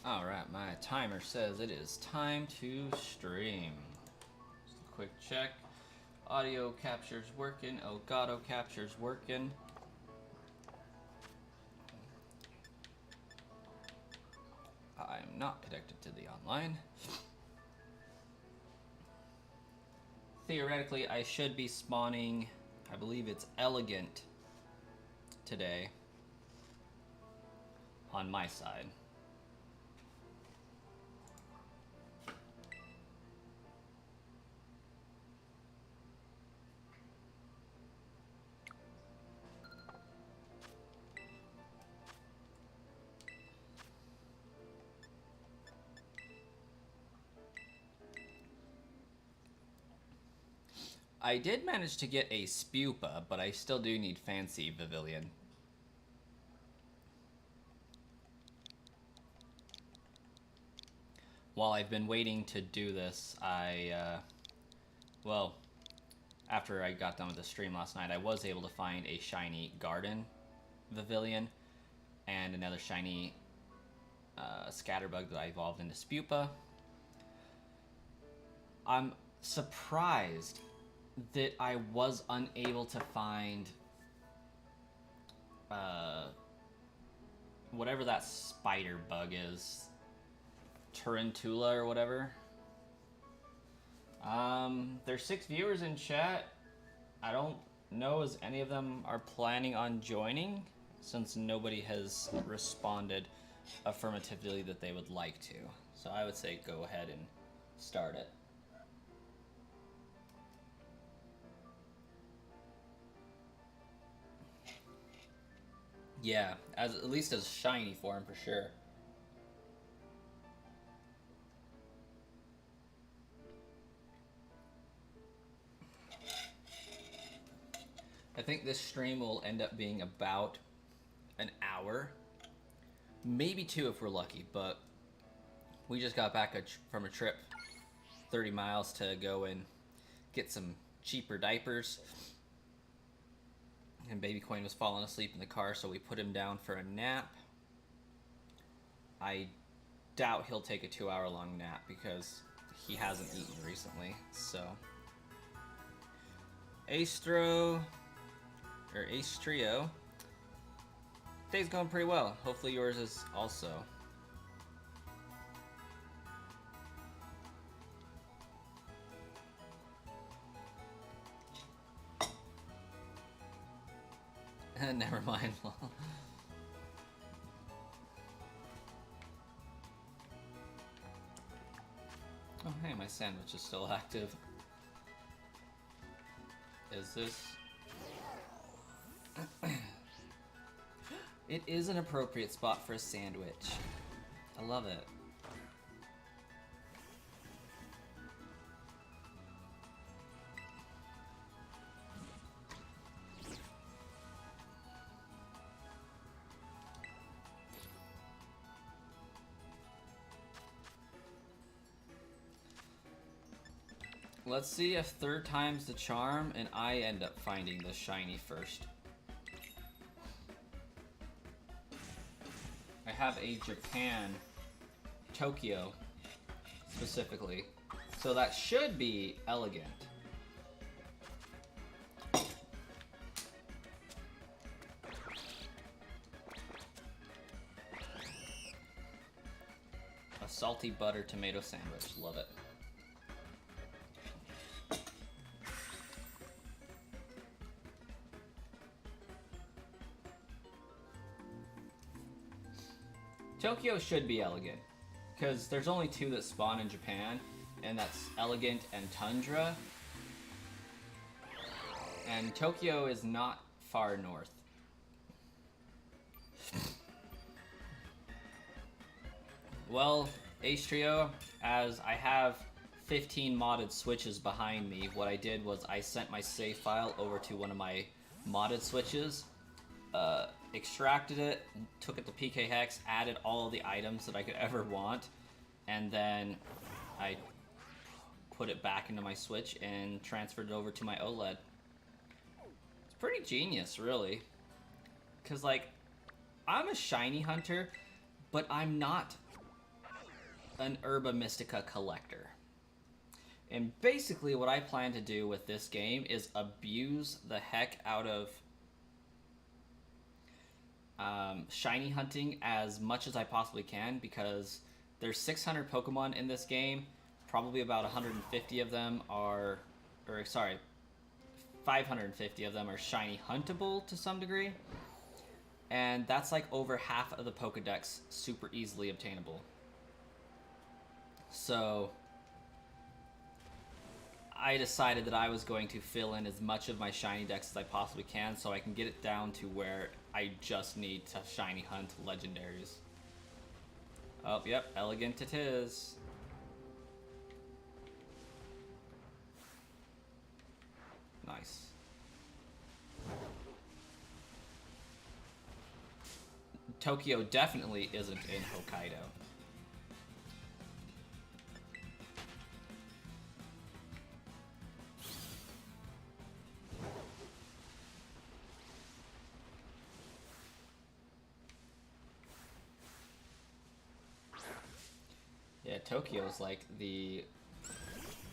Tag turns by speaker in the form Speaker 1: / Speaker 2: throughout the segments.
Speaker 1: Alright, my timer says it is time to stream. Just a quick check. Audio capture's working. Elgato capture's working. I'm not connected to the online. Theoretically, I should be spawning, I believe it's Elegant today on my side. I did manage to get a Spupa, but I still do need fancy Vivillion. While I've been waiting to do this, well, after I got done with the stream last night, I was able to find a shiny Garden Vivillion and another shiny Scatterbug that I evolved into Spupa. I'm surprised that I was unable to find whatever that spider bug is, Tarantula or whatever. There's 6 viewers in chat. I don't know as any of them are planning on joining, since nobody has responded affirmatively that they would like to. So I would say go ahead and start it. Yeah, at least as shiny form for sure. I think this stream will end up being about an hour, maybe 2 if we're lucky, but we just got back from a trip 30 miles to go and get some cheaper diapers. And Baby Coin was falling asleep in the car, so we put him down for a nap. I doubt he'll take a 2-hour-long nap because he hasn't eaten recently, so. Astro, or Astrio, day's going pretty well. Hopefully yours is also. Never mind. Oh, hey, my sandwich is still active. Is this? It is an appropriate spot for a sandwich. I love it. Let's see if 3rd time's the charm and I end up finding the shiny first. I have a Japan, Tokyo, specifically. So that should be Elegant. A salty butter tomato sandwich, love it. Tokyo should be Elegant, because there's only 2 that spawn in Japan, and that's Elegant and Tundra. And Tokyo is not far north. Well, Astrio, as I have 15 modded switches behind me, what I did was I sent my save file over to one of my modded switches, extracted it, took it to PK Hex, added all of the items that I could ever want, and then I put it back into my Switch and transferred it over to my OLED. It's pretty genius, really. Because, like, I'm a shiny hunter, but I'm not an Herba Mystica collector. And basically what I plan to do with this game is abuse the heck out of shiny hunting as much as I possibly can, because there's 600 Pokemon in this game. Probably about 150 of them are, or sorry, 550 of them are shiny huntable to some degree. And that's like over half of the Pokedex super easily obtainable. So I decided that I was going to fill in as much of my shiny dex as I possibly can so I can get it down to where I just need to shiny hunt legendaries. Oh, yep, elegant it is. Nice. Tokyo definitely isn't in Hokkaido. Yeah, Tokyo's like the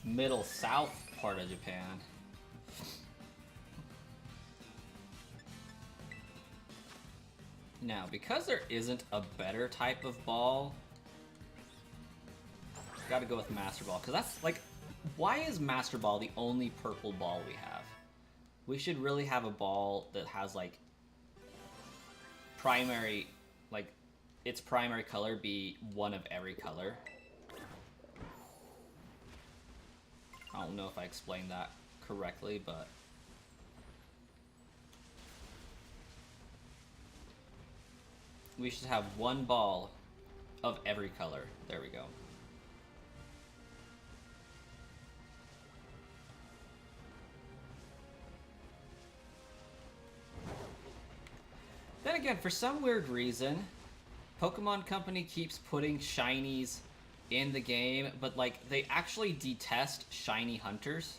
Speaker 1: middle south part of Japan. Now, because there isn't a better type of ball, gotta go with Master Ball, because that's like, why is Master Ball the only purple ball we have? We should really have a ball that has like primary, like its primary color be one of every color. I don't know if I explained that correctly, but we should have one ball of every color. There we go. Then again, for some weird reason, Pokemon Company keeps putting shinies in the game, but like they actually detest shiny hunters.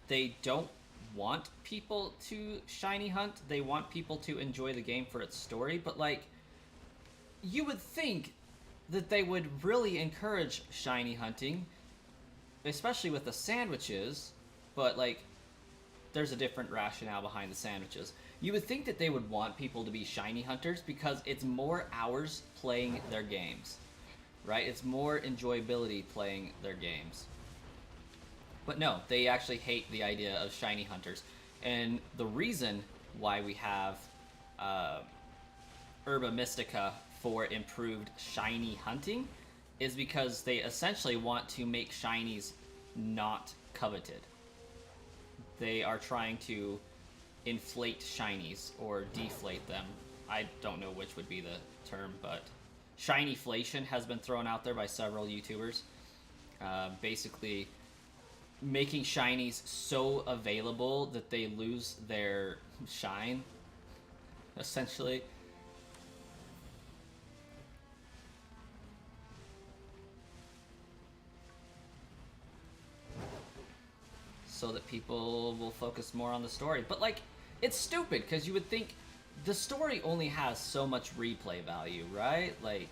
Speaker 1: They don't want people to shiny hunt. They want people to enjoy the game for its story, but like you would think that they would really encourage shiny hunting, especially with the sandwiches, but like there's a different rationale behind the sandwiches. You would think that they would want people to be shiny hunters because it's more hours playing their games, right? It's more enjoyability playing their games. But no, they actually hate the idea of shiny hunters. And the reason why we have Herba Mystica for improved shiny hunting is because they essentially want to make shinies not coveted. They are trying to inflate shinies or deflate them. I don't know which would be the term, but shinyflation has been thrown out there by several YouTubers. Basically making shinies so available that they lose their shine, essentially. So that people will focus more on the story. But like, it's stupid, because you would think the story only has so much replay value, right? Like,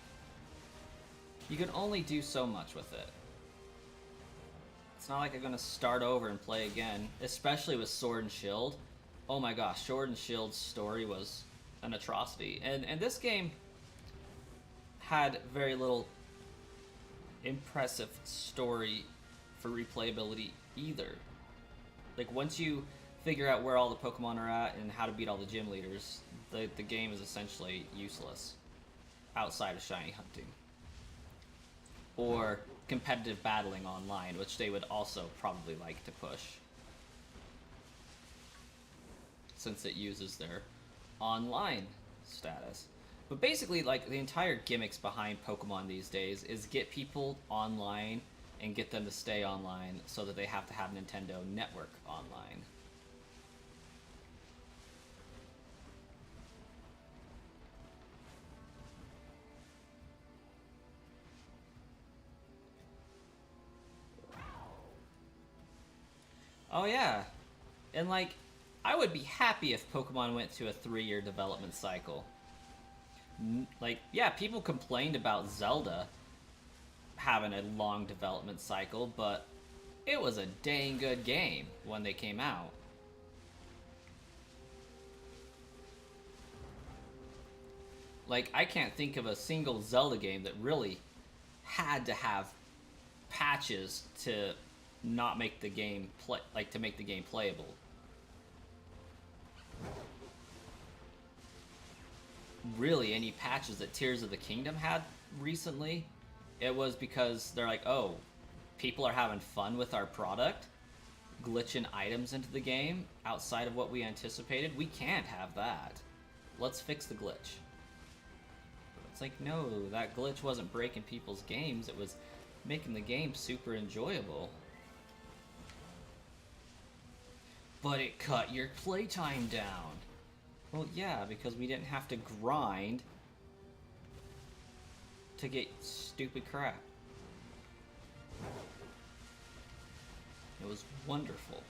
Speaker 1: you can only do so much with it. It's not like I'm gonna start over and play again, especially with Sword and Shield. Oh my gosh, Sword and Shield's story was an atrocity. And this game had very little impressive story for replayability either. Like, once you figure out where all the Pokemon are at and how to beat all the gym leaders, the game is essentially useless outside of shiny hunting. Or competitive battling online, which they would also probably like to push, since it uses their online status. But basically, like, the entire gimmicks behind Pokemon these days is get people online and get them to stay online so that they have to have Nintendo Network online. Oh yeah, and like, I would be happy if Pokemon went to a 3-year development cycle. Like, yeah, people complained about Zelda having a long development cycle, but it was a dang good game when they came out. Like, I can't think of a single Zelda game that really had to have patches to not make the game to make the game playable. Really, any patches that Tears of the Kingdom had recently, it was because they're like, oh, people are having fun with our product, glitching items into the game outside of what we anticipated. We can't have that. Let's fix the glitch. It's like, no, that glitch wasn't breaking people's games, it was making the game super enjoyable. But it cut your playtime down. Well, yeah, because we didn't have to grind to get stupid crap. It was wonderful.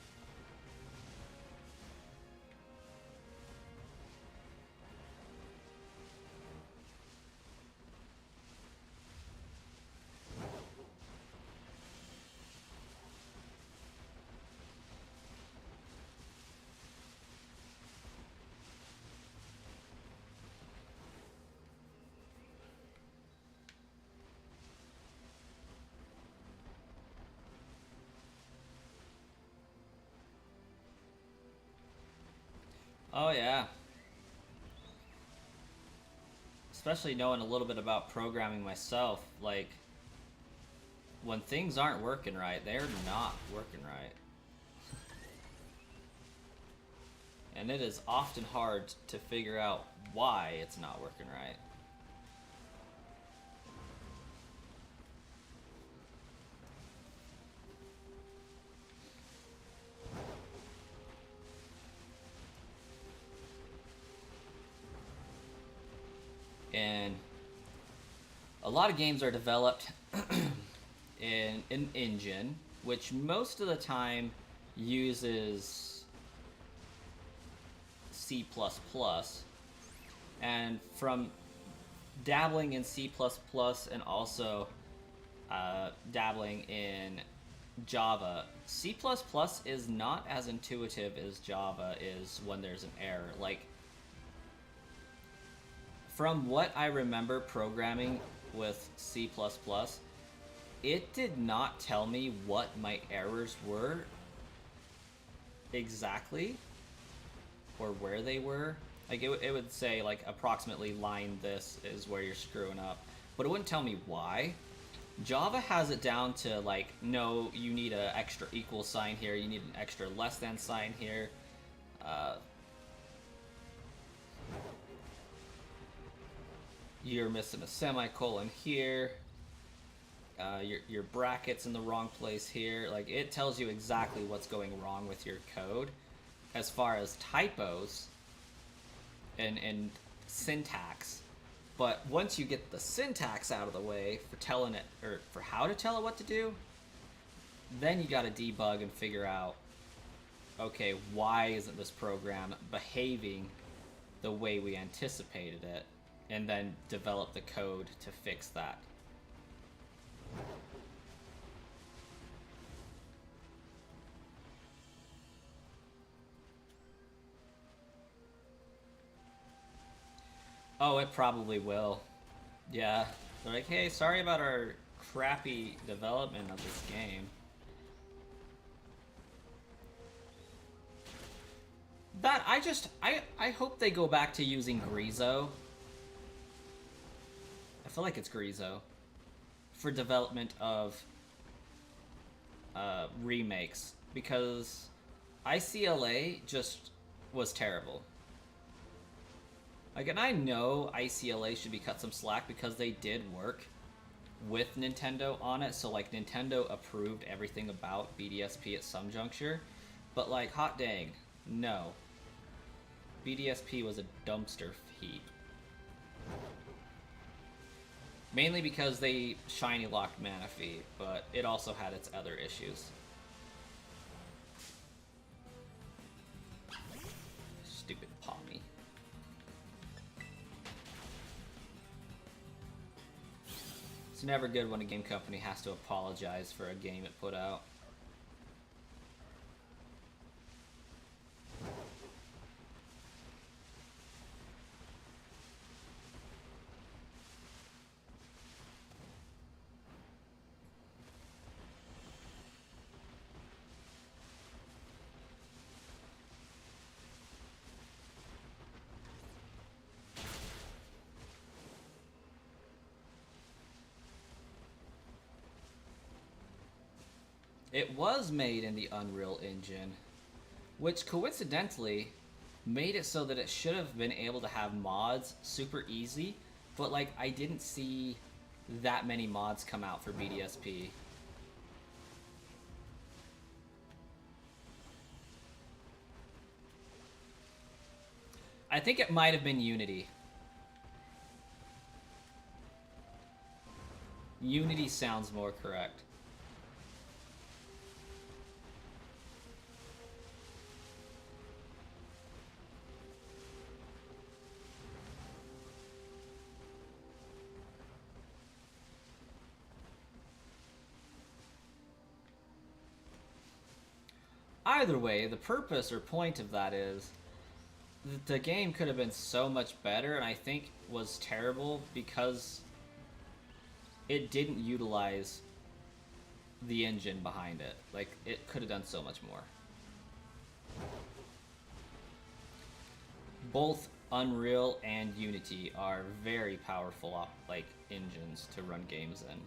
Speaker 1: Oh yeah. Especially knowing a little bit about programming myself, like, when things aren't working right, they're not working right. And it is often hard to figure out why it's not working right. And a lot of games are developed in an engine, which most of the time uses C++. And from dabbling in C++ and also dabbling in Java, C++ is not as intuitive as Java is when there's an error. Like, from what I remember programming with C++, it did not tell me what my errors were exactly, or where they were. Like, it would say, like, approximately line this is where you're screwing up, but it wouldn't tell me why. Java has it down to, like, no, you need an extra equal sign here, you need an extra less than sign here. You're missing a semicolon here. Your bracket's in the wrong place here. Like, it tells you exactly what's going wrong with your code. As far as typos and syntax. But once you get the syntax out of the way for telling it, or for how to tell it what to do, then you gotta debug and figure out, okay, why isn't this program behaving the way we anticipated it? And then develop the code to fix that. Oh, it probably will. Yeah. They're like, hey, sorry about our crappy development of this game. That, I hope they go back to using Griezo. I feel like it's Griezo. For development of remakes. Because ICLA just was terrible. Like, and I know ICLA should be cut some slack because they did work with Nintendo on it. So, like, Nintendo approved everything about BDSP at some juncture. But, like, hot dang, no. BDSP was a dumpster heap. Mainly because they shiny locked Manaphy, but it also had its other issues. Stupid Pommy. It's never good when a game company has to apologize for a game it put out. It was made in the Unreal Engine, which coincidentally made it so that it should have been able to have mods super easy, but like I didn't see that many mods come out for BDSP. I think it might have been Unity. Unity sounds more correct. Either way, the purpose or point of that is that the game could have been so much better, and I think was terrible because it didn't utilize the engine behind it. Like, it could have done so much more. Both Unreal and Unity are very powerful like engines to run games in.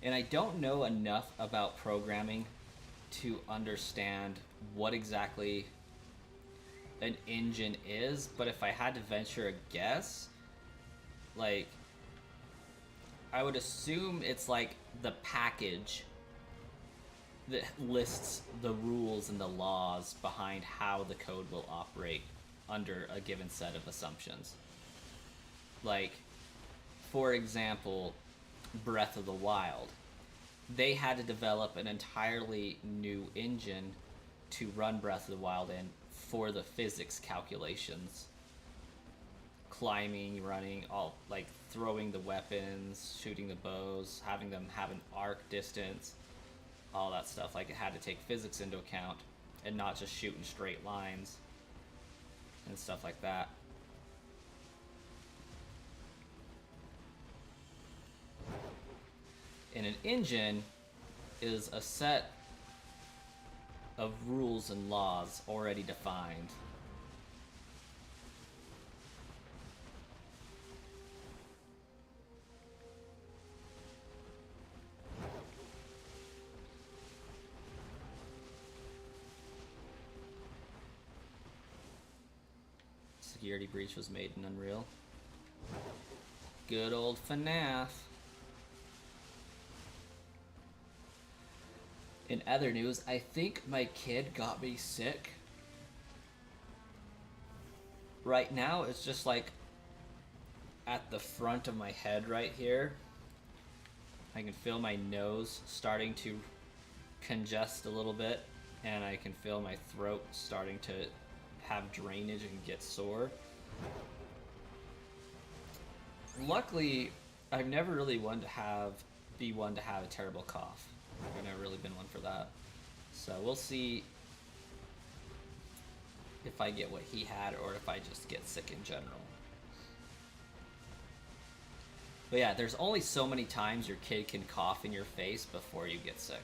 Speaker 1: And I don't know enough about programming to understand what exactly an engine is, but if I had to venture a guess, like, I would assume it's like the package that lists the rules and the laws behind how the code will operate under a given set of assumptions. Like, for example, Breath of the Wild. They had to develop an entirely new engine to run Breath of the Wild in for the physics calculations. Climbing, running, all like throwing the weapons, shooting the bows, having them have an arc distance, all that stuff. Like, it had to take physics into account and not just shoot in straight lines and stuff like that. And an engine is a set of rules and laws already defined. Security Breach was made in Unreal. Good old FNAF. In other news, I think my kid got me sick. Right now, it's just like at the front of my head right here. I can feel my nose starting to congest a little bit, and I can feel my throat starting to have drainage and get sore. Luckily, I've never really be one to have a terrible cough. I've never really been one for that. So we'll see if I get what he had or if I just get sick in general. But yeah, there's only so many times your kid can cough in your face before you get sick.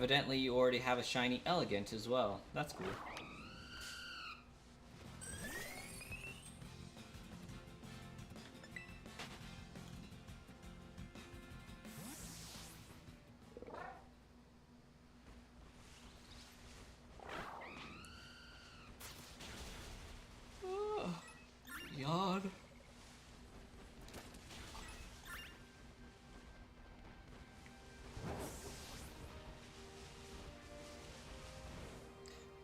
Speaker 1: Evidently, you already have a shiny Elegant as well. That's cool. Yawn.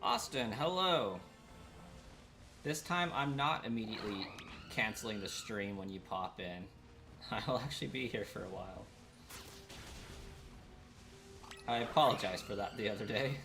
Speaker 1: Austin, hello. This time I'm not immediately canceling the stream when you pop in. I'll actually be here for a while. I apologize for that the other day.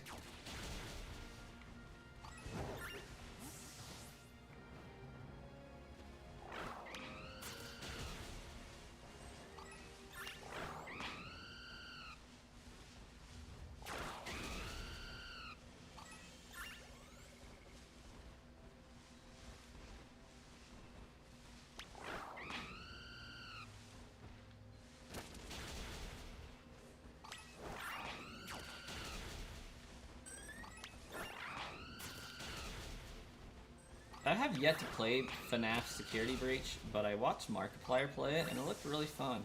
Speaker 1: I have yet to play FNAF Security Breach, but I watched Markiplier play it, and it looked really fun.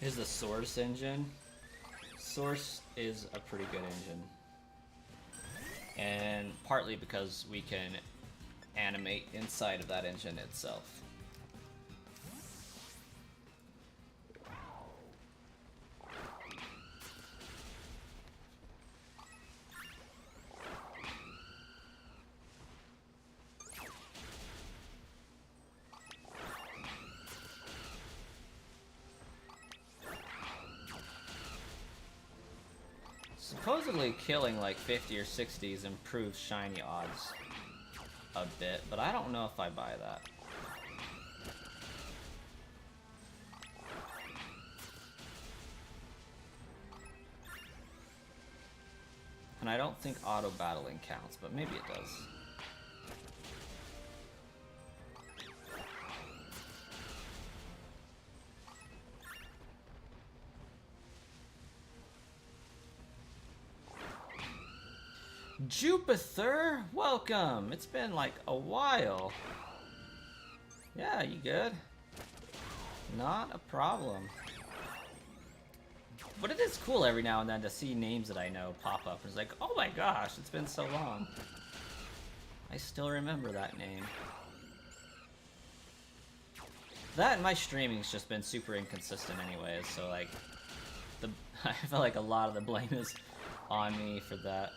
Speaker 1: Is the Source engine? Source is a pretty good engine. And partly because we can animate inside of that engine itself. Supposedly killing like 50 or 60s improves shiny odds a bit, but I don't know if I buy that. And I don't think auto battling counts, but maybe it does. Jupiter, welcome. It's been like a while. Yeah, you good? Not a problem. But it is cool every now and then to see names that I know pop up. It's like, oh my gosh, it's been so long. I still remember that name. That and my streaming's just been super inconsistent anyways, so like, I feel like a lot of the blame is on me for that.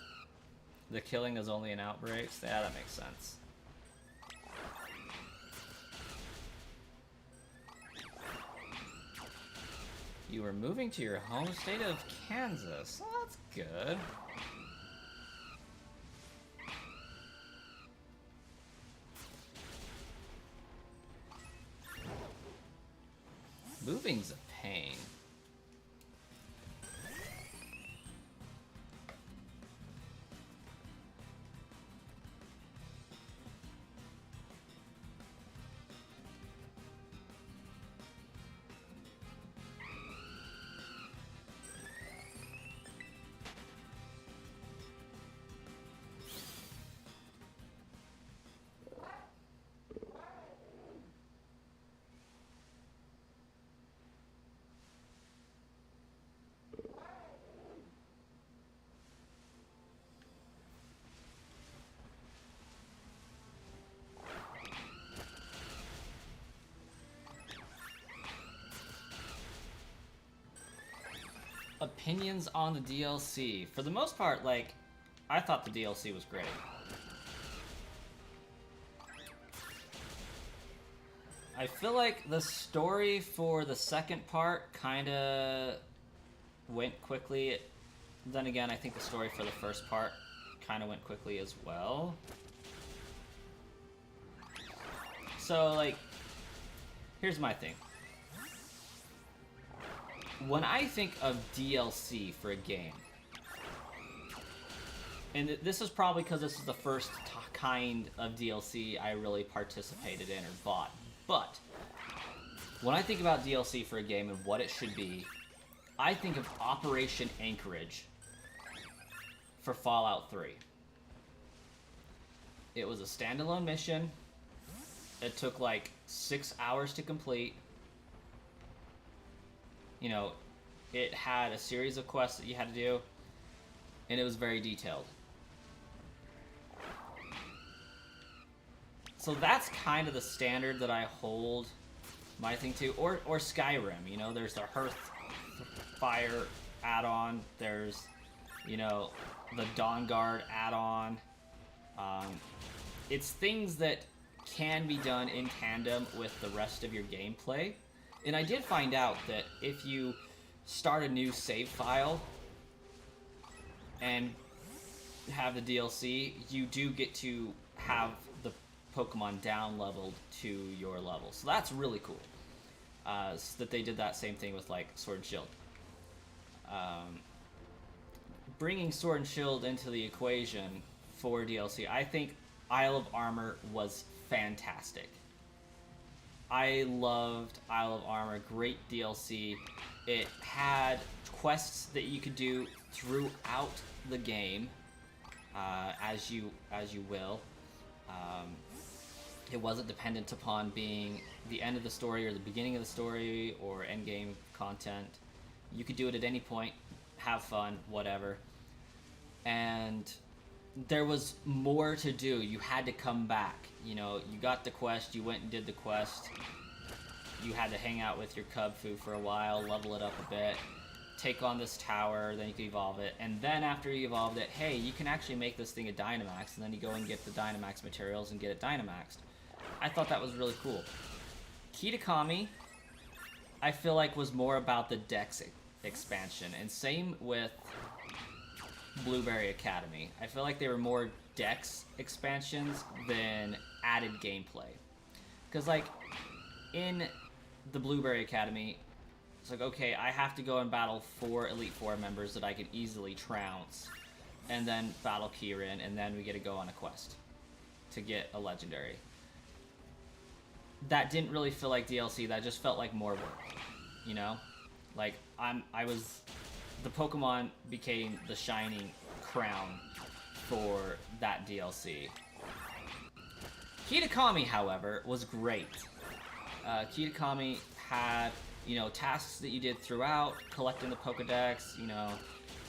Speaker 1: The killing is only in outbreaks? Yeah, that makes sense. You were moving to your home state of Kansas. Oh, that's good. Moving's a pain. Opinions on the DLC. For the most part, like, I thought the DLC was great. I feel like the story for the second part kinda went quickly. Then again, I think the story for the first part kinda went quickly as well. So, like, here's my thing. When I think of DLC for a game, And this is probably because this is the first kind of DLC I really participated in or bought. But when I think about DLC for a game and what it should be, I think of Operation Anchorage for Fallout 3. It was a standalone mission. It took like 6 hours to complete. You know, it had a series of quests that you had to do, and it was very detailed. So that's kind of the standard that I hold my thing to. Or Skyrim, you know, there's the Hearth Fire add-on, there's, you know, the Dawnguard add-on. It's things that can be done in tandem with the rest of your gameplay. And I did find out that if you start a new save file and have the DLC, you do get to have the Pokemon down leveled to your level. So that's really cool. So that they did that same thing with like Sword and Shield. Bringing Sword and Shield into the equation for DLC, I think Isle of Armor was fantastic. I loved Isle of Armor, great DLC. It had quests that you could do throughout the game, as you will. It wasn't dependent upon being the end of the story or the beginning of the story or end game content. You could do it at any point, have fun, whatever. And there was more to do. You had to come back. You know, you got the quest, you went and did the quest. You had to hang out with your Cubfu for a while, level it up a bit, take on this tower, then you can evolve it. And then after you evolved it, hey, you can actually make this thing a Dynamax, and then you go and get the Dynamax materials and get it Dynamaxed. I thought that was really cool. Kitakami, I feel like was more about the Dex expansion, and same with Blueberry Academy. I feel like they were more Dex expansions than added gameplay. Because, like, in the Blueberry Academy, it's like, okay, I have to go and battle 4 Elite Four members that I can easily trounce, and then battle Kieran, and then we get to go on a quest to get a legendary. That didn't really feel like DLC, that just felt like more work, you know? Like, the Pokemon became the shining crown for that DLC. Kitakami, however, was great. Kitakami had, you know, tasks that you did throughout, collecting the Pokedex, you know,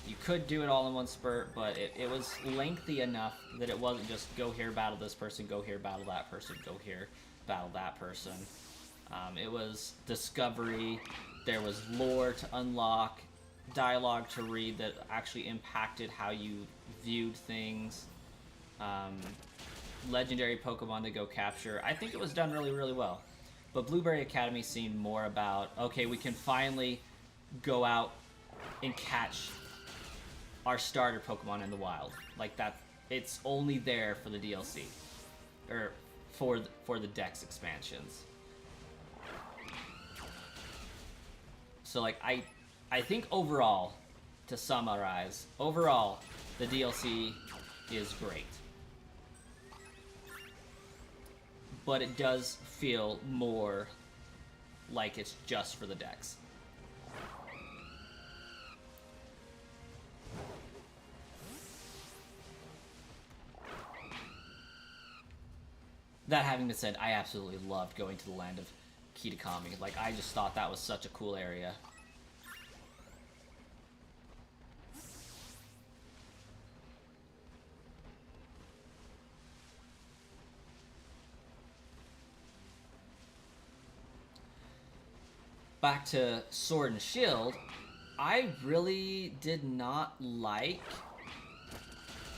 Speaker 1: you could do it all in one spurt, but it was lengthy enough that it wasn't just go here, battle this person, go here, battle that person, go here, battle that person. It was discovery, there was lore to unlock, dialogue to read that actually impacted how you viewed things, legendary Pokemon to go capture. I think it was done really, really well. But Blueberry Academy seemed more about, okay, we can finally go out and catch our starter Pokemon in the wild. Like that, it's only there for the DLC, or for the Dex expansions. So like I think overall, to summarize, overall the DLC is great. But it does feel more like it's just for the Dex. That having been said, I absolutely loved going to the land of Kitakami. Like, I just thought that was such a cool area. Back to Sword and Shield, I really did not like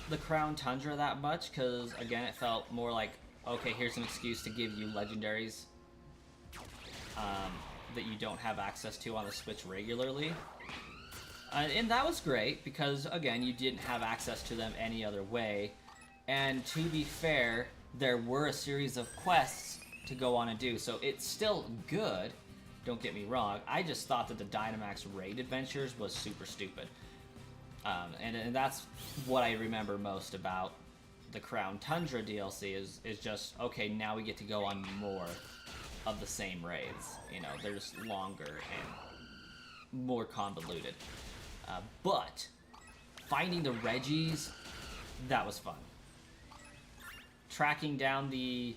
Speaker 1: the Crown Tundra that much, because, again, it felt more like, okay, here's an excuse to give you legendaries that you don't have access to on the Switch regularly. And that was great, because, again, you didn't have access to them any other way. And to be fair, there were a series of quests to go on and do, so it's still good. Don't get me wrong, I just thought that the Dynamax raid adventures was super stupid. And that's what I remember most about the Crown Tundra DLC is just, okay, now we get to go on more of the same raids. You know, they're just longer and more convoluted. But finding the Reggies, that was fun. Tracking down the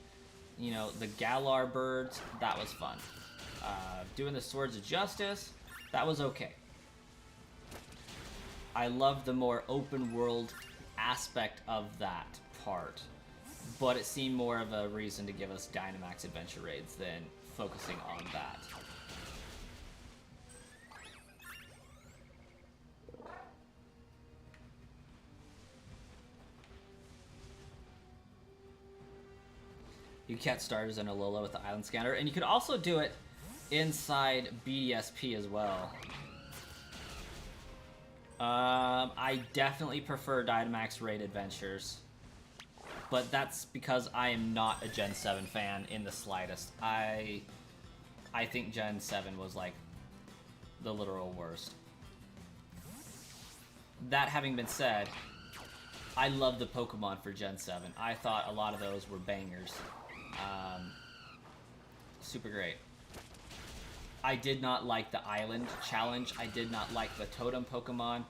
Speaker 1: Galar birds, that was fun. Doing the Swords of Justice, that was okay. I love the more open world aspect of that part, but it seemed more of a reason to give us Dynamax adventure raids than focusing on that. You catch starters in Alola with the Island Scanner, and you could also do it inside BDSP as well. I definitely prefer Dynamax raid adventures, but that's because I am not a Gen 7 fan in the slightest. I think Gen 7 was like the literal worst. That having been said, I love the Pokemon for Gen 7. I thought a lot of those were bangers. Super great. I did not like the Island Challenge. I did not like the Totem Pokemon.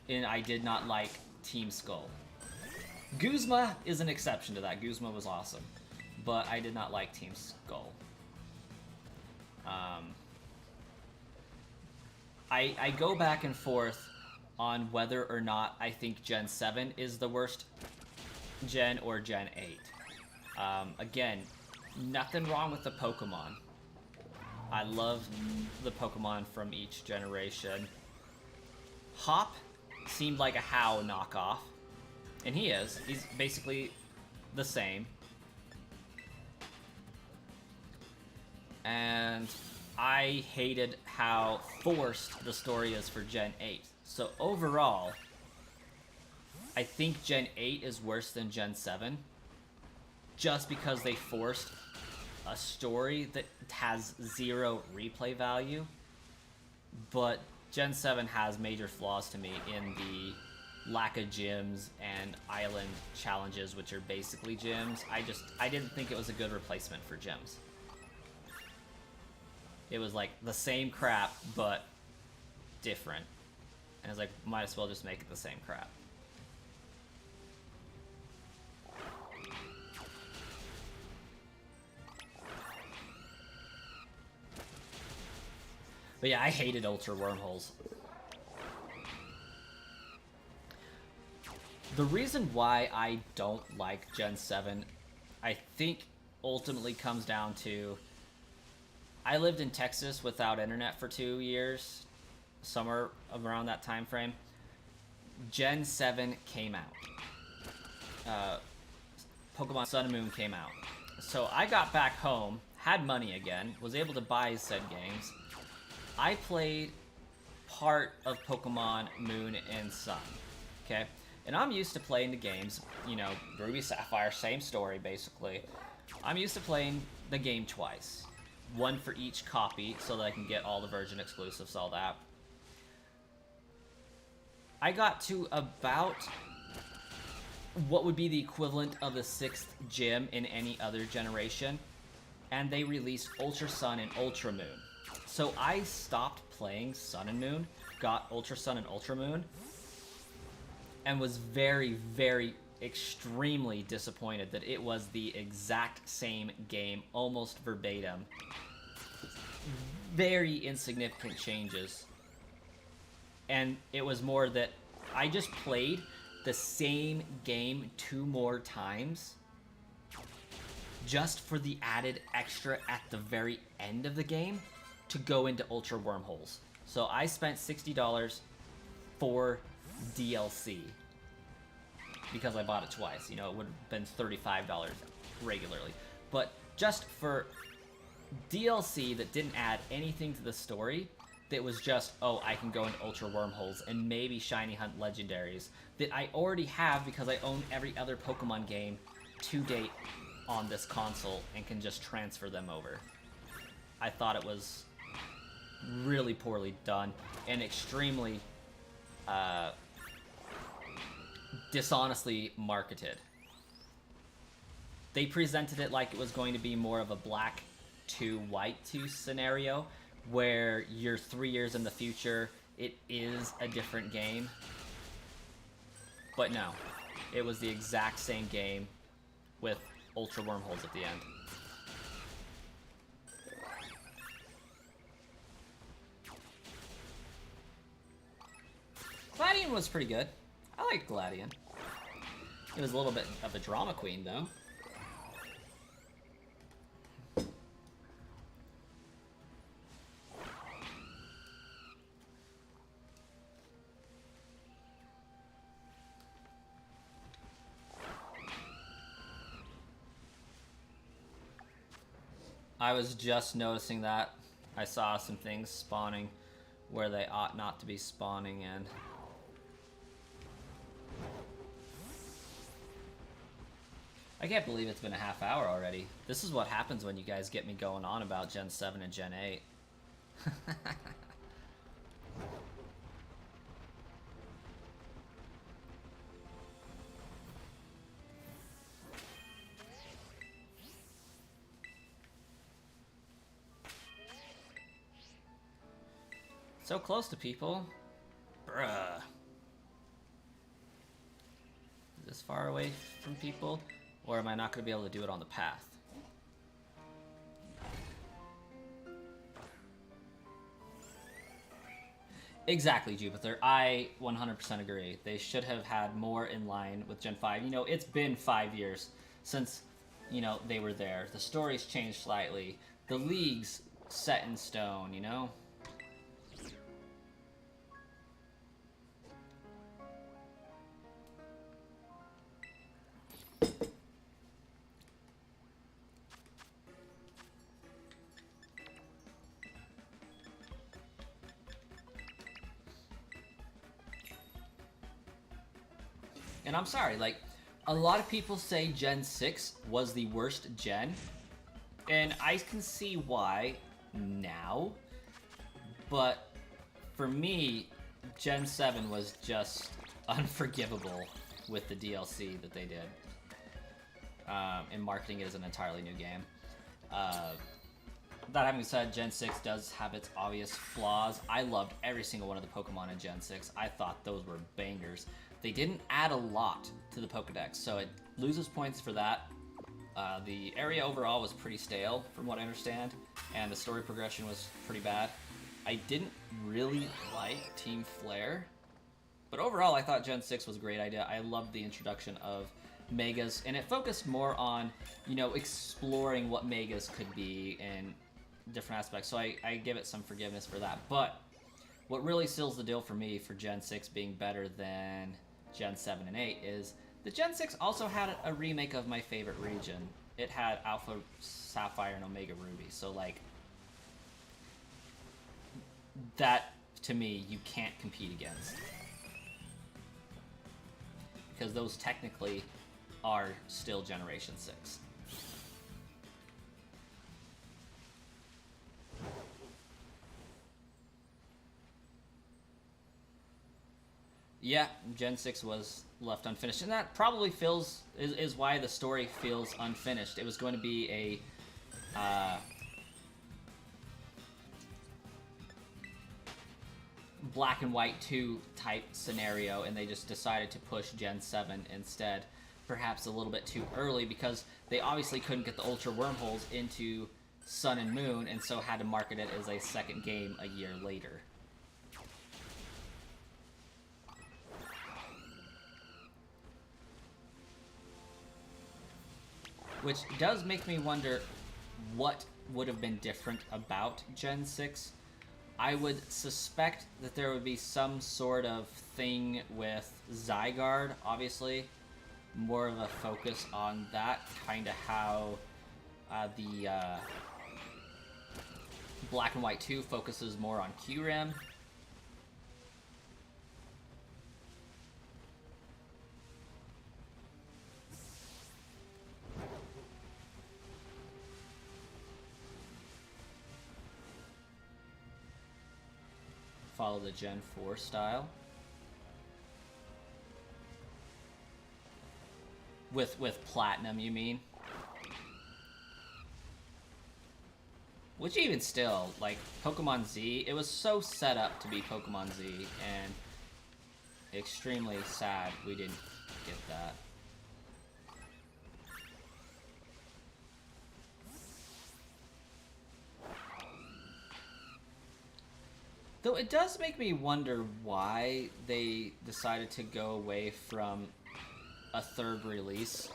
Speaker 1: And I did not like Team Skull. Guzma is an exception to that. Guzma was awesome. But I did not like Team Skull. I go back and forth on whether or not I think Gen 7 is the worst gen or Gen 8. Again, nothing wrong with the Pokemon. I love the Pokemon from each generation. Hop seemed like a How knockoff. And he is. He's basically the same. And I hated how forced the story is for Gen 8. So overall, I think Gen 8 is worse than Gen 7. Just because they forced a story that has zero replay value. But Gen 7 has major flaws to me in the lack of gyms and island challenges, which are basically gyms. I didn't think it was a good replacement for gyms. It was like the same crap, but different. And it's like, might as well just make it the same crap. But yeah, I hated Ultra Wormholes. The reason why I don't like Gen 7, I think ultimately comes down to I lived in Texas without internet for 2 years, somewhere around that time frame. Gen 7 came out. Pokemon Sun and Moon came out. So I got back home, had money again, was able to buy said games. I played part of Pokemon Moon and Sun, okay? And I'm used to playing the games, you know, Ruby, Sapphire, same story, basically. I'm used to playing the game twice. One for each copy, so that I can get all the Virgin exclusives, all that. I got to about what would be the equivalent of the 6th gym in any other generation, and they released Ultra Sun and Ultra Moon. So I stopped playing Sun and Moon, got Ultra Sun and Ultra Moon, and was very, very, extremely disappointed that it was the exact same game, almost verbatim. Very insignificant changes. And it was more that I just played the same game 2 more times just for the added extra at the very end of the game to go into Ultra Wormholes. So I spent $60 for DLC because I bought it twice. You know, it would have been $35 regularly. But just for DLC that didn't add anything to the story, that was just, oh, I can go into Ultra Wormholes and maybe Shiny Hunt Legendaries that I already have because I own every other Pokemon game to date on this console and can just transfer them over. I thought it was really poorly done and extremely dishonestly marketed. They presented it like it was going to be more of a black to white to scenario, where you're 3 years in the future, it is a different game. But no, it was the exact same game with ultra wormholes at the end. Gladian was pretty good. I liked Gladian. It was a little bit of a drama queen, though. I was just noticing that. I saw some things spawning where they ought not to be spawning in. I can't believe it's been a half hour already. This is what happens when you guys get me going on about Gen 7 and Gen 8. So close to people. Bruh. Is this far away from people? Or am I not going to be able to do it on the path? Exactly, Jupiter. I 100% agree. They should have had more in line with Gen 5. You know, it's been 5 years since, you know, they were there. The story's changed slightly. The league's set in stone, you know? And I'm sorry, like, a lot of people say Gen 6 was the worst gen, and I can see why now, but for me, Gen 7 was just unforgivable with the DLC that they did, and marketing it as an entirely new game. That having said, Gen 6 does have its obvious flaws. I loved every single one of the Pokemon in Gen 6. I thought those were bangers. They didn't add a lot to the Pokedex, so it loses points for that. The area overall was pretty stale, from what I understand, and the story progression was pretty bad. I didn't really like Team Flare, but overall I thought Gen 6 was a great idea. I loved the introduction of Megas, and it focused more on, you know, exploring what Megas could be in different aspects, so I give it some forgiveness for that. But what really seals the deal for me for Gen 6 being better than Gen 7 and 8 is the Gen 6 also had a remake of my favorite region. It had Alpha Sapphire and Omega Ruby, so like, that to me you can't compete against, because those technically are still Generation 6. Yeah, Gen 6 was left unfinished, and that probably is why the story feels unfinished. It was going to be a black and white 2 type scenario, and they just decided to push Gen 7 instead, perhaps a little bit too early, because they obviously couldn't get the Ultra Wormholes into Sun and Moon, and so had to market it as a second game a year later. Which does make me wonder what would have been different about Gen 6. I would suspect that there would be some sort of thing with Zygarde, obviously. More of a focus on that, kind of how the Black and White 2 focuses more on Kyurem. Follow the Gen 4 style. With Platinum, you mean? Which even still, like, Pokemon Z, it was so set up to be Pokemon Z, and extremely sad we didn't get that. Though it does make me wonder why they decided to go away from a third release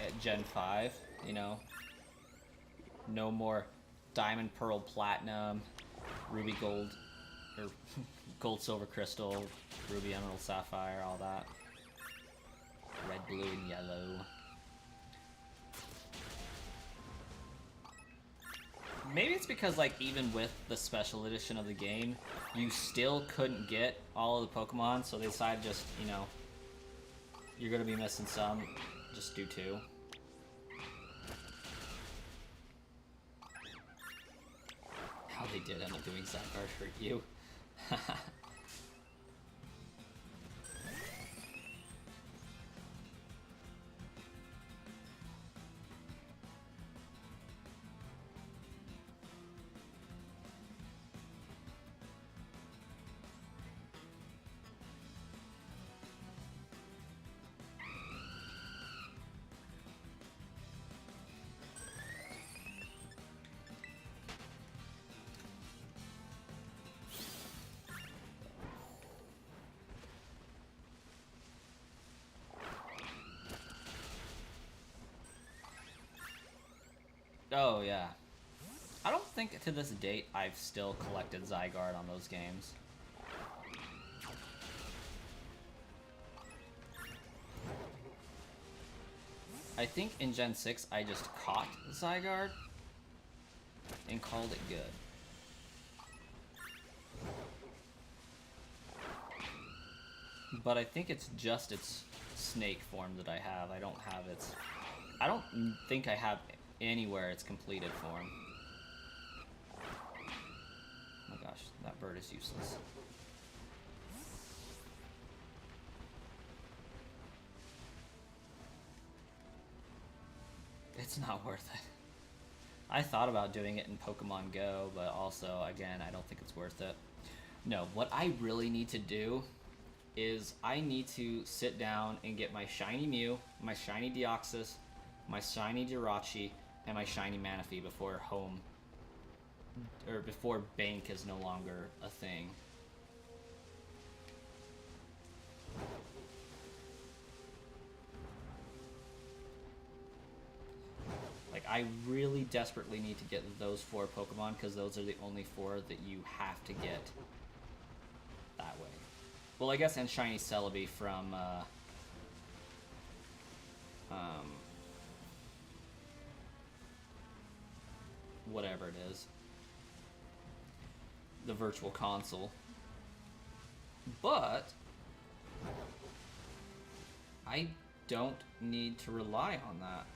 Speaker 1: at Gen 5, you know? No more Diamond, Pearl, Platinum, Ruby, Gold, or Gold, Silver, Crystal, Ruby, Emerald, Sapphire, all that. Red, blue, and yellow. Maybe it's because, like, even with the special edition of the game, you still couldn't get all of the Pokemon, so they decided just, you know, you're gonna be missing some, just do 2. How they did end up doing Zygarde hurt you. Oh, yeah. I don't think to this date I've still collected Zygarde on those games. I think in Gen 6 I just caught Zygarde and called it good. But I think it's just its snake form that I have. I don't have its... I don't think I have anywhere its completed form. Oh my gosh, that bird is useless. It's not worth it. I thought about doing it in Pokemon Go, but also, again, I don't think it's worth it. No, what I really need to do is I need to sit down and get my shiny Mew, my shiny Deoxys, my shiny Jirachi, and my shiny Manaphy before home, or before bank is no longer a thing. Like, I really desperately need to get those 4 Pokemon, because those are the only 4 that you have to get that way. Well, I guess, and shiny Celebi from, whatever it is. The Virtual Console. But I don't need to rely on that.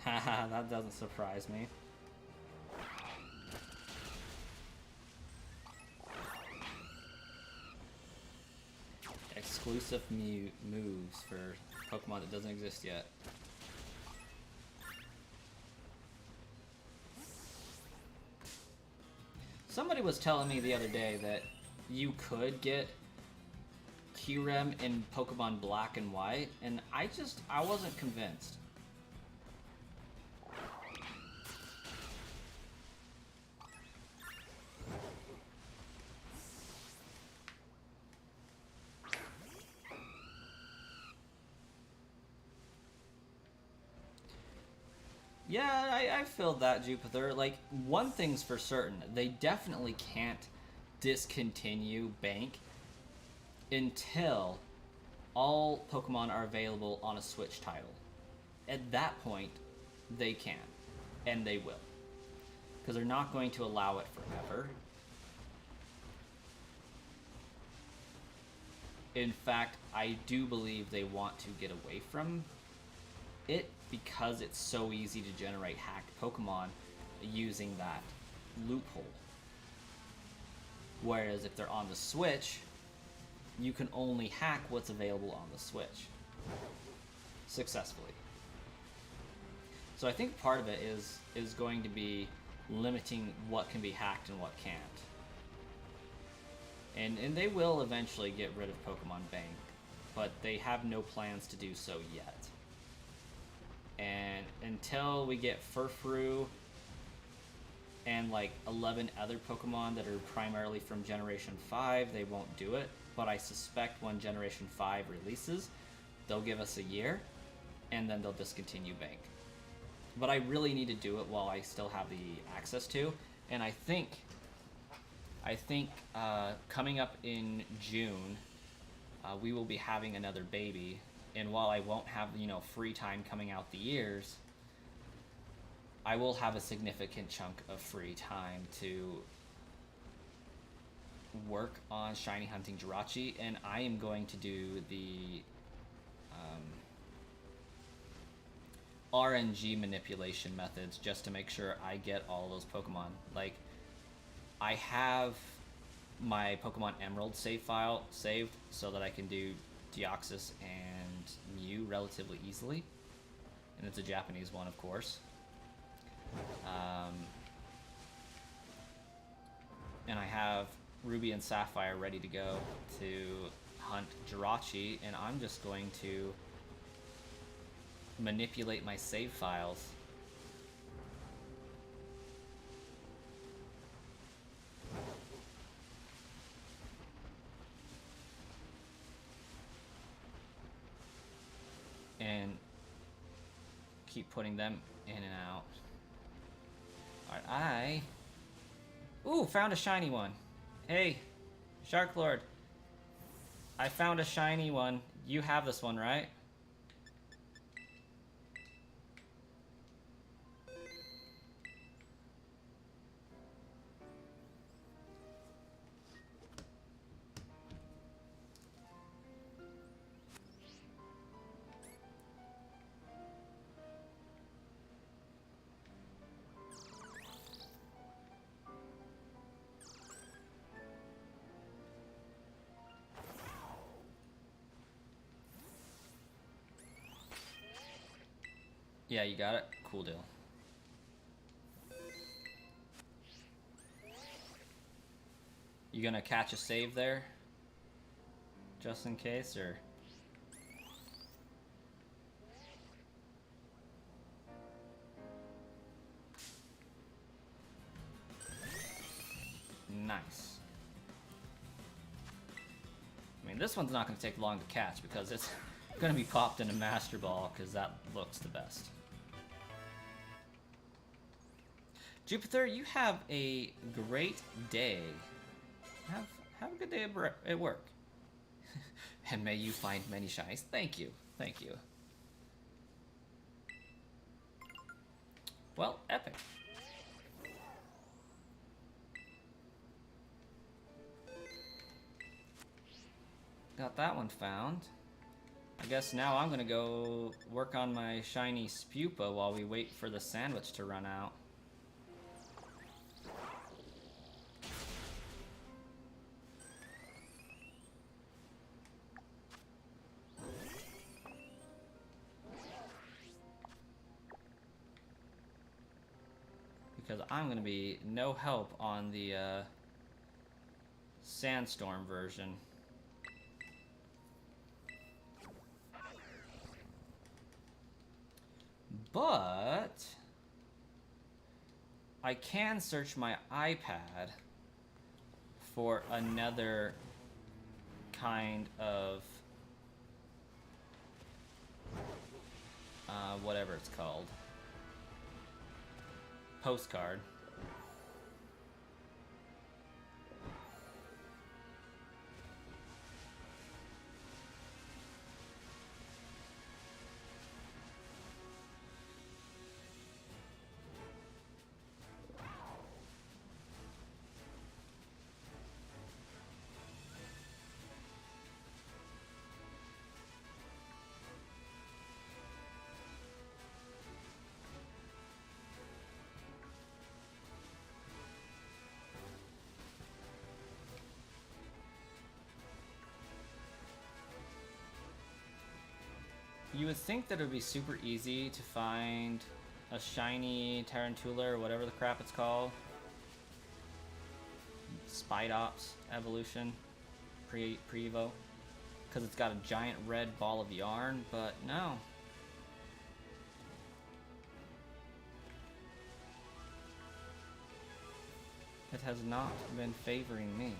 Speaker 1: Haha, that doesn't surprise me. Exclusive moves for Pokemon that doesn't exist yet. Somebody was telling me the other day that you could get Kyurem in Pokemon Black and White, and I wasn't convinced. Yeah, I feel that, Jupiter. Like, one thing's for certain, they definitely can't discontinue Bank until all Pokemon are available on a Switch title. At that point, they can. And they will. Because they're not going to allow it forever. In fact, I do believe they want to get away from it because it's so easy to generate hacked Pokemon using that loophole. Whereas if they're on the Switch, you can only hack what's available on the Switch successfully. So I think part of it is going to be limiting what can be hacked and what can't. And they will eventually get rid of Pokemon Bank, but they have no plans to do so yet. And until we get Furfrou and like 11 other Pokemon that are primarily from Generation 5, they won't do it. But I suspect when Generation 5 releases, they'll give us a year, and then they'll discontinue Bank. But I really need to do it while I still have the access to, and I think coming up in June, we will be having another baby, and while I won't have, free time coming out the years, I will have a significant chunk of free time to work on shiny hunting Jirachi, and I am going to do the RNG manipulation methods just to make sure I get all those Pokemon. Like, I have my Pokemon Emerald save file saved so that I can do Deoxys and Mew relatively easily. And it's a Japanese one, of course. And I have Ruby and Sapphire ready to go to hunt Jirachi, and I'm just going to manipulate my save files. And keep putting them in and out. Alright, Ooh, found a shiny one. Hey, Shark Lord. I found a shiny one. You have this one, right? Yeah, you got it? Cool deal. You gonna catch a save there? Just in case, or? Nice. I mean, this one's not gonna take long to catch because it's gonna be popped in a Master Ball because that looks the best. Jupiter, you have a great day. Have a good day at work. And may you find many shinies. Thank you. Thank you. Well, epic. Got that one found. I guess now I'm gonna go work on my shiny Spupa while we wait for the sandwich to run out. Because I'm going to be no help on the Sandstorm version. But I can search my iPad for another kind of whatever it's called. Postcard. You would think that it would be super easy to find a shiny Tarantula or whatever the crap it's called. Spidops evolution pre-evo. Because it's got a giant red ball of yarn, but no. It has not been favoring me.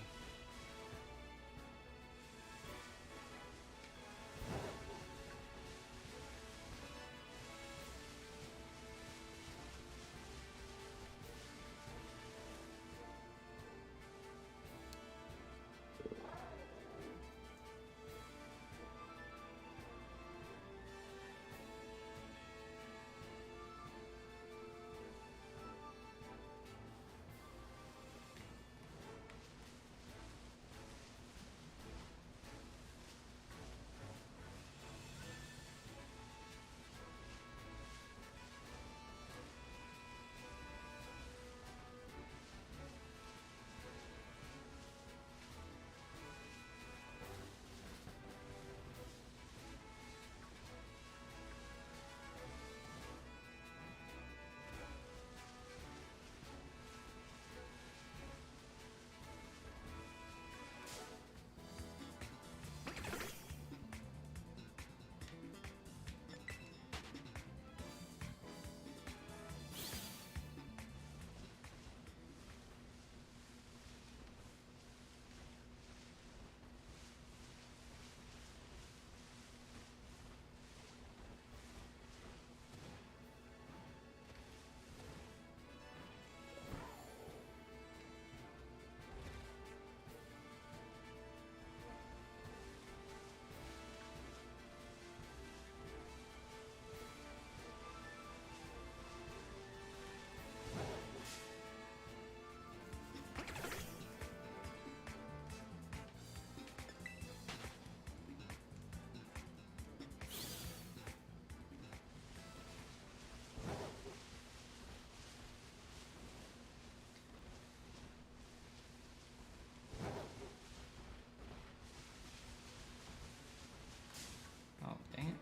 Speaker 1: Oh, dang it.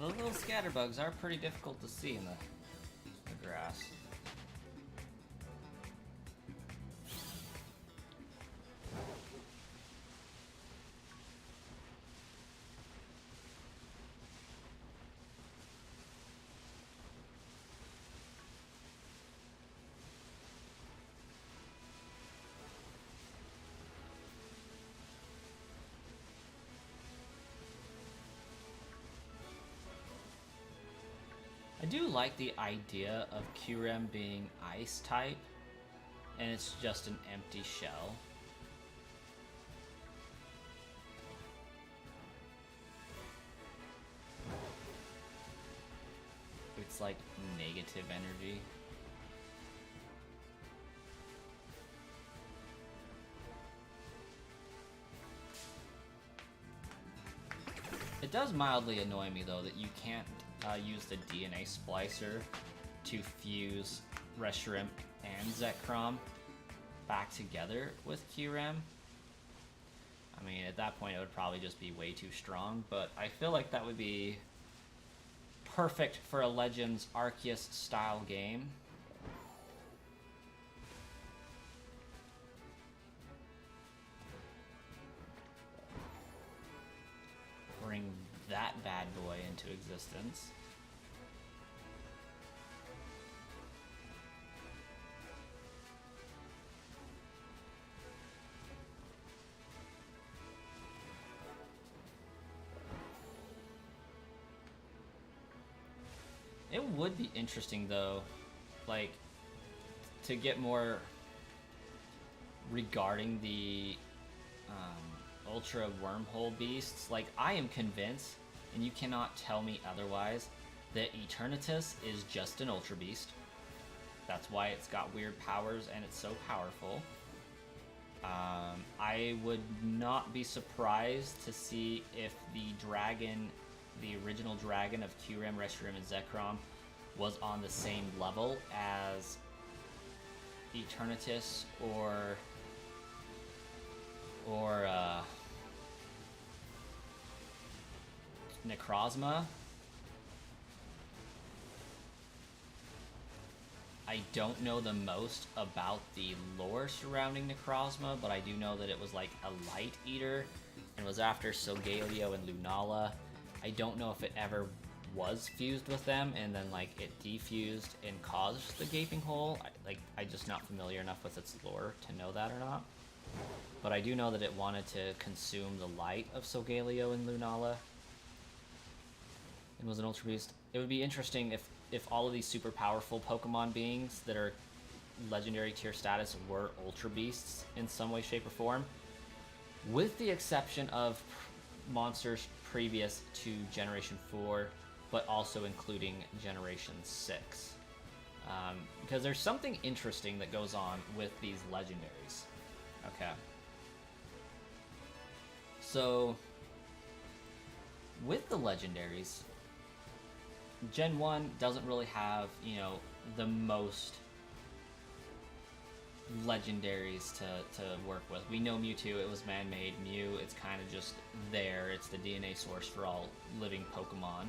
Speaker 1: Those little scatterbugs are pretty difficult to see in the grass. I do like the idea of Kyurem being ice type, and it's just an empty shell. It's like negative energy. It does mildly annoy me though that you can't use the DNA splicer to fuse Reshiram and Zekrom back together with Kyurem. I mean, at that point it would probably just be way too strong, but I feel like that would be perfect for a Legends Arceus style game. into existence. It would be interesting, though, like, to get more regarding the Ultra Wormhole Beasts. Like, I am convinced, and you cannot tell me otherwise, that Eternatus is just an Ultra Beast. That's why it's got weird powers and it's so powerful. I would not be surprised to see if the original dragon of Kyurem, Reshiram, and Zekrom was on the same level as Eternatus or Necrozma. I don't know the most about the lore surrounding Necrozma, but I do know that it was like a light eater and was after Solgaleo and Lunala. I don't know if it ever was fused with them and then like it defused and caused the gaping hole. I'm just not familiar enough with its lore to know that or not. But I do know that it wanted to consume the light of Solgaleo and Lunala and was an Ultra Beast. It would be interesting if all of these super powerful Pokemon beings that are legendary tier status were Ultra Beasts in some way, shape, or form, with the exception of monsters previous to Generation 4, but also including Generation 6. Because there's something interesting that goes on with these legendaries. Okay. So, with the legendaries, Gen 1 doesn't really have, the most legendaries to work with. We know Mewtwo, it was man-made. Mew, it's kind of just there. It's the DNA source for all living Pokemon,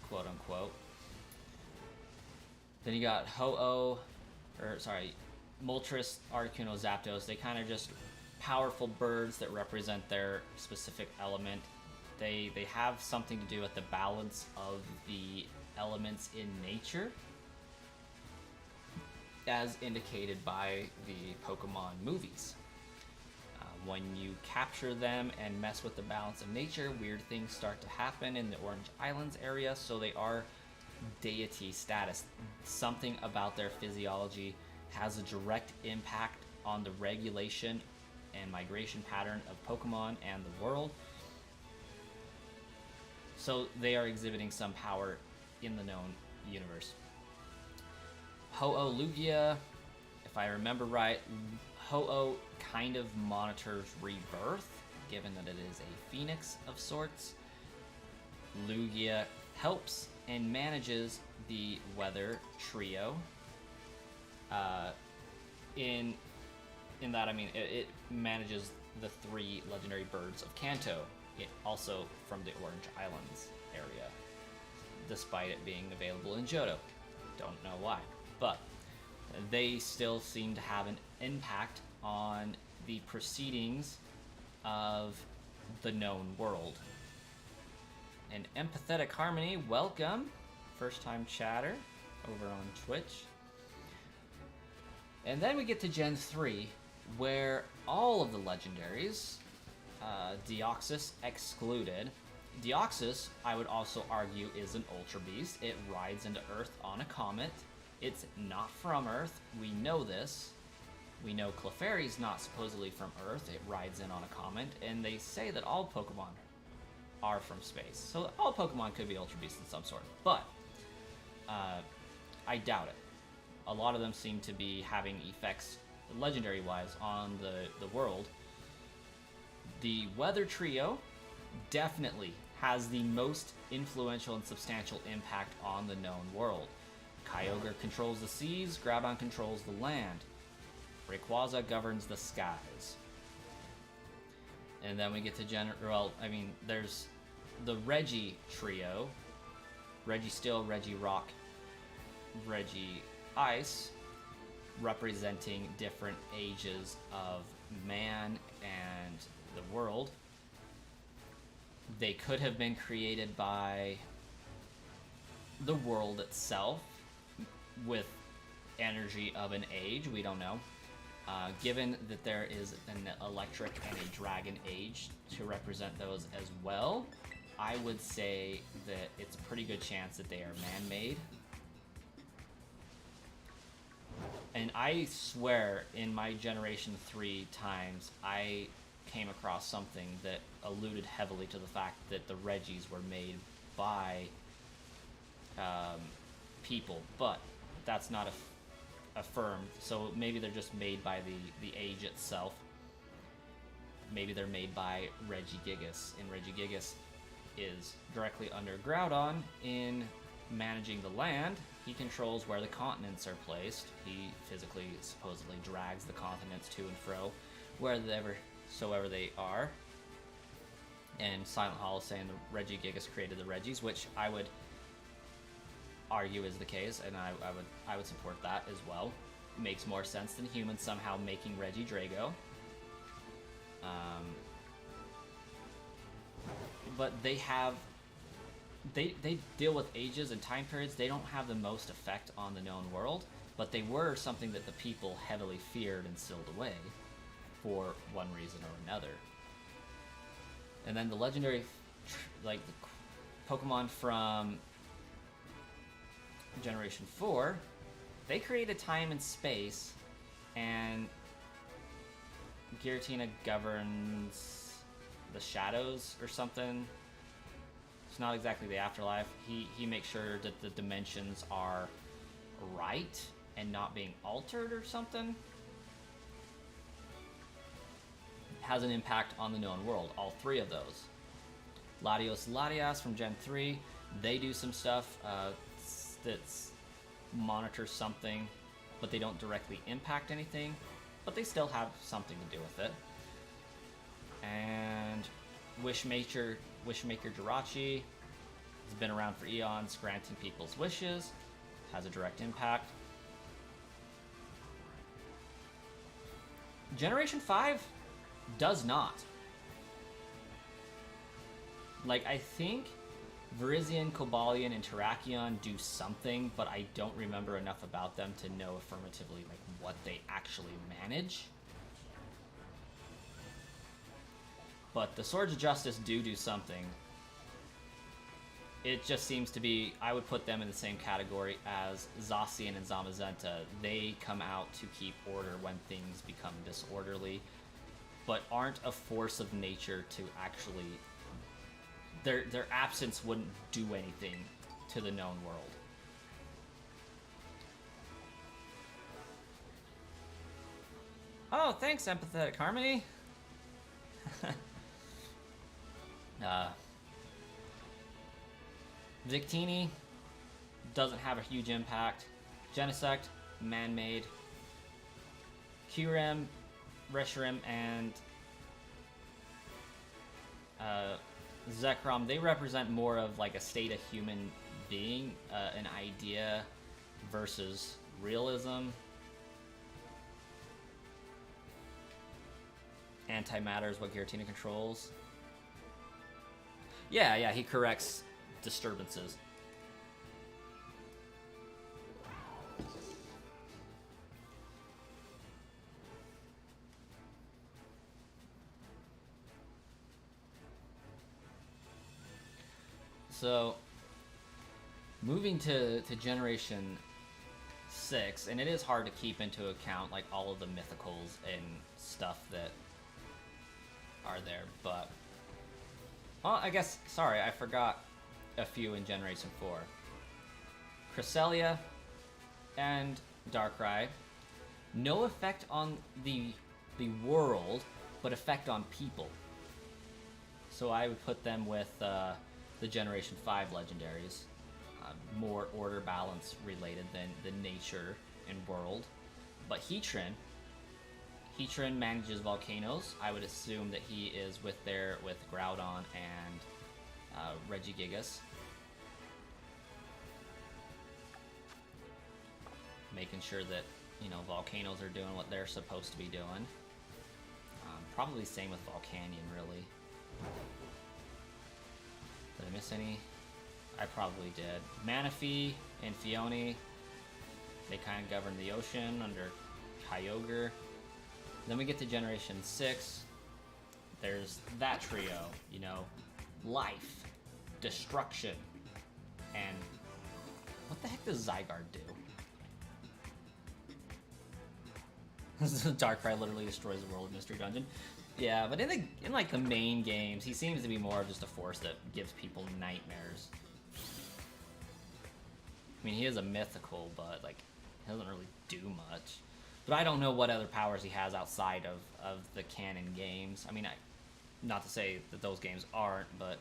Speaker 1: quote-unquote. Then you got Moltres, Articuno, Zapdos. They kind of just powerful birds that represent their specific element. They have something to do with the balance of the elements in nature, as indicated by the Pokemon movies. When you capture them and mess with the balance of nature, weird things start to happen in the Orange Islands area, so they are deity status. Something about their physiology has a direct impact on the regulation and migration pattern of Pokemon and the world. So they are exhibiting some power in the known universe. Ho-Oh Lugia, if I remember right, Ho-Oh kind of monitors rebirth, given that it is a phoenix of sorts. Lugia helps and manages the weather trio. In that, I mean, it manages the 3 legendary birds of Kanto, also from the Orange Islands area, despite it being available in Johto. Don't know why, but they still seem to have an impact on the proceedings of the known world. And Empathetic Harmony, welcome, first time chatter over on Twitch. And then we get to Gen 3, where all of the legendaries, Deoxys excluded. Deoxys, I would also argue, is an Ultra Beast. It rides into Earth on a comet. It's not from Earth. We know this. We know Clefairy's not supposedly from Earth. It rides in on a comet, and they say that all Pokemon are from space. So all Pokemon could be Ultra Beasts in some sort, but I doubt it. A lot of them seem to be having effects, legendary-wise, on the world. The Weather Trio definitely has the most influential and substantial impact on the known world. Kyogre controls the seas, Groudon controls the land. Rayquaza governs the skies. And then we get to there's the Reggie Trio. Reggie Steel, Reggie Rock, Reggie Ice, representing different ages of man and the world. They could have been created by the world itself with energy of an age. We don't know. Given that there is an electric and a dragon age to represent those as well, I would say that it's a pretty good chance that they are man-made. And I swear in my Generation 3 times, I came across something that alluded heavily to the fact that the Regis were made by people, but that's not affirmed. So maybe they're just made by the age itself. Maybe they're made by Regigigas, and Regigigas is directly under Groudon in managing the land. He controls where the continents are placed. He physically, supposedly, drags the continents to and fro, wheresoever they are. And Silent Hall is saying the Regigigas created the Regis, which I would argue is the case, and I would support that as well. It makes more sense than humans somehow making Regidrago. But they deal with ages and time periods. They don't have the most effect on the known world, but they were something that the people heavily feared and sealed away for one reason or another. And then the legendary, like, the Pokemon from Generation 4, they created time and space, and Giratina governs the shadows or something. It's not exactly the afterlife. He makes sure that the dimensions are right and not being altered or something. Has an impact on the known world, all three of those. Latios from Gen 3, they do some stuff that monitors something, but they don't directly impact anything, but they still have something to do with it. And Wishmaker Jirachi has been around for eons, granting people's wishes, has a direct impact. Generation 5 does not. Like, I think Virizion, Cobalion, and Terrakion do something, but I don't remember enough about them to know affirmatively, like, what they actually manage. But the Swords of Justice do something. It just seems to be, I would put them in the same category as Zacian and Zamazenta. They come out to keep order when things become disorderly, but aren't a force of nature to actually... Their absence wouldn't do anything to the known world. Oh, thanks, Empathetic Harmony. Victini doesn't have a huge impact. Genesect, man-made. Kyurem, Reshiram, and Zekrom, they represent more of like a state of human being, an idea versus realism. Antimatter is what Giratina controls. Yeah, he corrects disturbances. So, moving to Generation 6, and it is hard to keep into account like all of the mythicals and stuff that are there, but... Well, I guess, sorry, I forgot a few in Generation 4. Cresselia and Darkrai. No effect on the world, but effect on people. So I would put them with the Generation 5 legendaries. More order balance related than the nature and world. But Heatran manages volcanoes. I would assume that he is with Groudon and Regigigas. Making sure that, volcanoes are doing what they're supposed to be doing. Probably same with Volcanion, really. Did I miss any? I probably did. Manaphy and Fione, they kind of govern the ocean under Kyogre. Then we get to Generation 6. There's that trio, you know, life, destruction, and what the heck does Zygarde do? Darkrai literally destroys the world of Mystery Dungeon. Yeah, but in like the main games, he seems to be more of just a force that gives people nightmares. I mean, he is a mythical, but like, he doesn't really do much. But I don't know what other powers he has outside of the canon games. I mean, not to say that those games aren't, but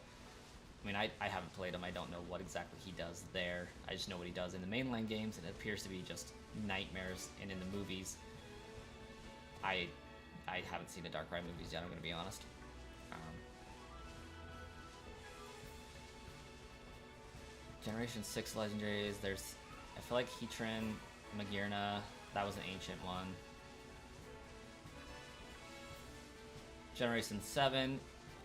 Speaker 1: I mean, I haven't played them. I don't know what exactly he does there. I just know what he does in the mainline games, and it appears to be just nightmares. And in the movies, I haven't seen the Darkrai movies yet, I'm going to be honest. Generation 6 legendaries, there's, I feel like Heatran, Magearna, that was an ancient one. Generation 7,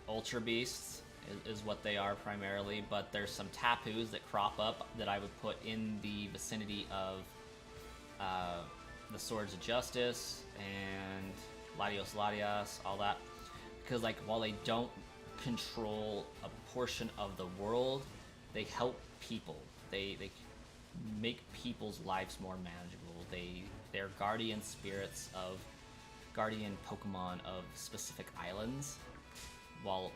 Speaker 1: Ultra Beasts is what they are primarily, but there's some Tapus that crop up that I would put in the vicinity of the Swords of Justice and Latios, all that. Because like, while they don't control a portion of the world, they help people. They make people's lives more manageable. They're guardian spirits of guardian Pokemon of specific islands. While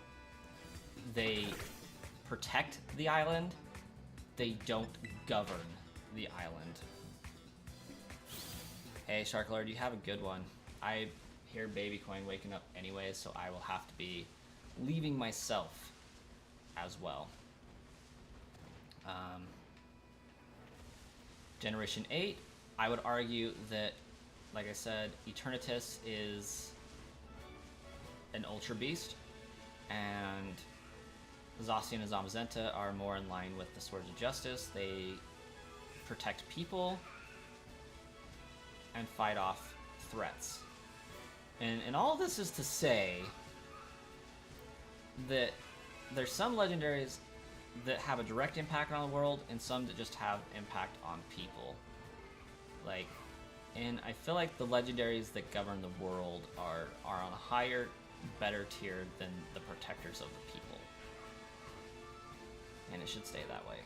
Speaker 1: they protect the island, they don't govern the island. Hey Sharklord, you have a good one. I hear Baby Coin waking up anyways, so I will have to be leaving myself as well. Generation 8, I would argue that, like I said, Eternatus is an Ultra Beast, and Zacian and Zamazenta are more in line with the Swords of Justice. They protect people and fight off threats. And all this is to say that there's some legendaries that have a direct impact on the world and some that just have impact on people. Like, and I feel like the legendaries that govern the world are on a higher, better tier than the protectors of the people. And it should stay that way.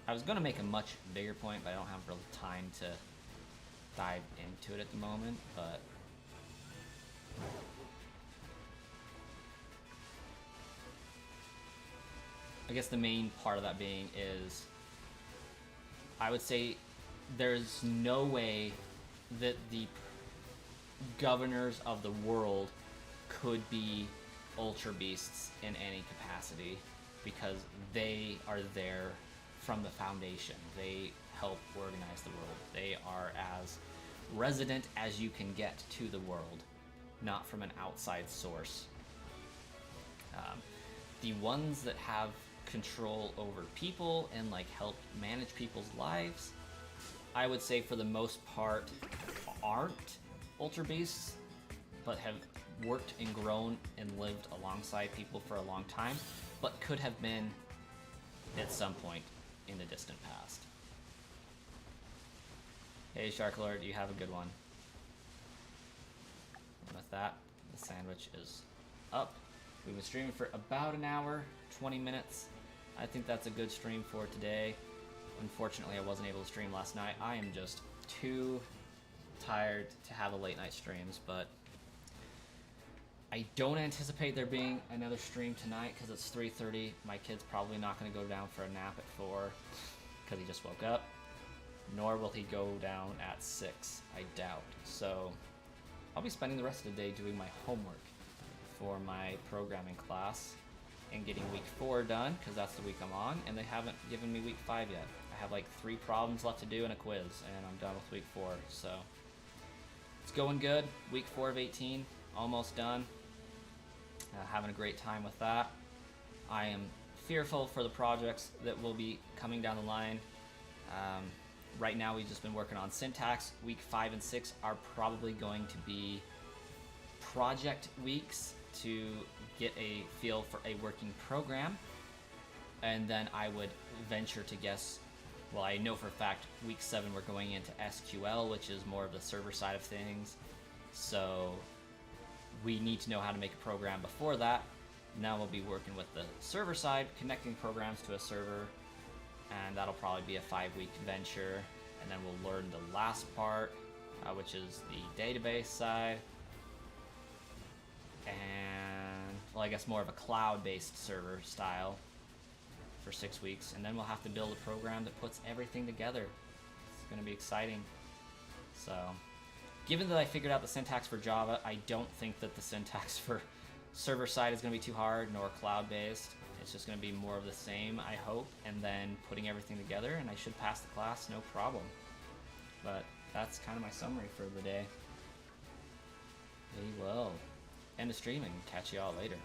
Speaker 1: I was going to make a much bigger point, but I don't have real time to dive into it at the moment, but I guess the main part of that being is, I would say there's no way that the governors of the world could be Ultra Beasts in any capacity, because they are there from the foundation. They help organize the world. They are as resident as you can get to the world, not from an outside source. The ones that have control over people and like help manage people's lives, I would say for the most part aren't Ultra Beasts, but have worked and grown and lived alongside people for a long time, but could have been at some point in the distant past. Hey Sharklord, you have a good one. And with that, the sandwich is up. We've been streaming for about an hour, 20 minutes. I think that's a good stream for today. Unfortunately, I wasn't able to stream last night. I am just too tired to have a late night streams, but I don't anticipate there being another stream tonight because it's 3:30. My kid's probably not going to go down for a nap at 4 because he just woke up, nor will he go down at 6, I doubt. So I'll be spending the rest of the day doing my homework for my programming class and getting week 4 done, because that's the week I'm on, and they haven't given me week 5 yet. I have like 3 problems left to do and a quiz, and I'm done with week 4, so it's going good. Week 4 of 18, almost done. Having a great time with that. I am fearful for the projects that will be coming down the line. Right now we've just been working on syntax. Week 5 and 6 are probably going to be project weeks to get a feel for a working program, and then I would venture to guess. Well, I know for a fact week 7 we're going into SQL, which is more of the server side of things. So we need to know how to make a program before that. Now we'll be working with the server side, connecting programs to a server, and that'll probably be a 5-week venture. And then we'll learn the last part, which is the database side. And, well, I guess more of a cloud-based server style for 6 weeks. And then we'll have to build a program that puts everything together. It's going to be exciting. So, given that I figured out the syntax for Java, I don't think that the syntax for server side is going to be too hard, nor cloud-based. It's just going to be more of the same, I hope, and then putting everything together, and I should pass the class no problem. But that's kind of my summary for the day. Very well. End of streaming. Catch you all later.